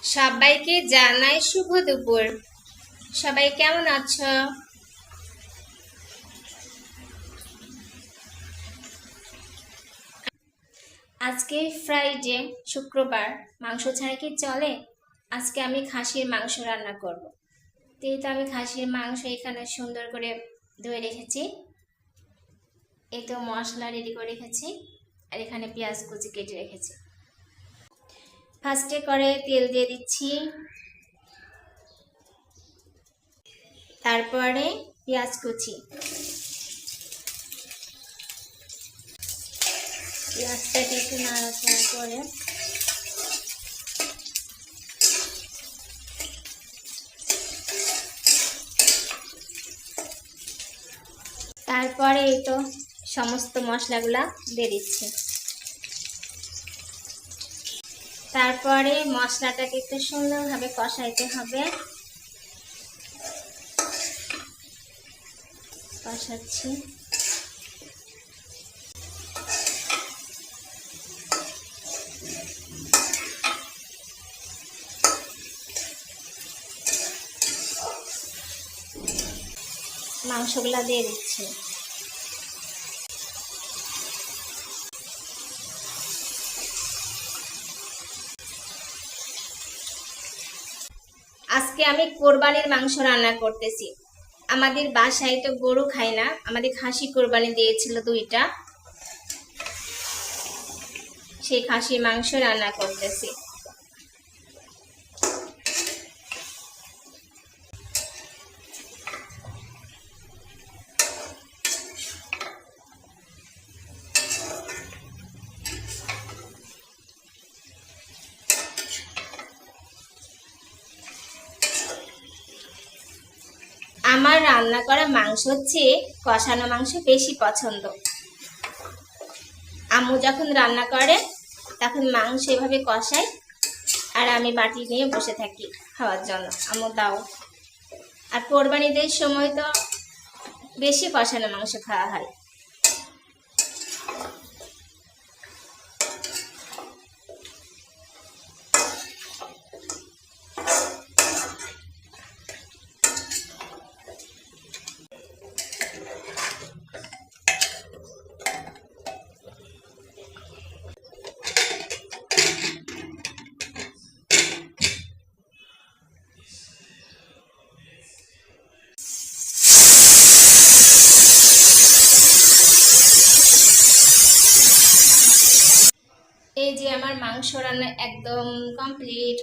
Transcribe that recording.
সবাইকে জানাই শুভ দুপুর। সবাই কেমন আছো? আজকে ফ্রাইডে, শুক্রবার। মাংস ছাড়া কি চলে? আজকে আমি খাসির মাংস রান্না করব। তো আমি খাসির মাংস এখানে সুন্দর করে ধুয়ে রেখেছি। এই তো মশলা রেডি করে রেখেছি, আর এখানে পেঁয়াজ কুচি কেটে রেখেছি। ফার্স্টে করে তেল দিয়ে দিচ্ছি, তারপরে পেঁয়াজ কুচি। পেঁয়াজটাকে একটু নাড়াচাড়া করে তারপরে এই তো সমস্ত মশলাগুলা দিয়ে দিচ্ছি। তারপরে মশলাটাকে একটু সুন্দরভাবে কষাইতে হবে। কষাচ্ছি। মাংসগুলা দিয়ে দিচ্ছি। আজকে আমি কোরবানির মাংস রান্না করতেছি। আমাদের বাসায় তো গরু খায় না, আমাদের খাসি কোরবানি দিয়েছিল 2টা, সেই খাসির মাংস রান্না করতেছি। আমার রান্না করা মাংস হচ্ছে কষানো মাংস বেশি পছন্দ। আম্মু যখন রান্না করে তখন মাংস এভাবে কষায়, আর আমি বাটি নিয়ে বসে থাকি খাওয়ার জন্য। আম্মু দাও। আর কোরবানিদের সময় তো বেশি কষানো মাংস খাওয়া হয়। এই যে আমার মাংস রান্না একদম কমপ্লিট।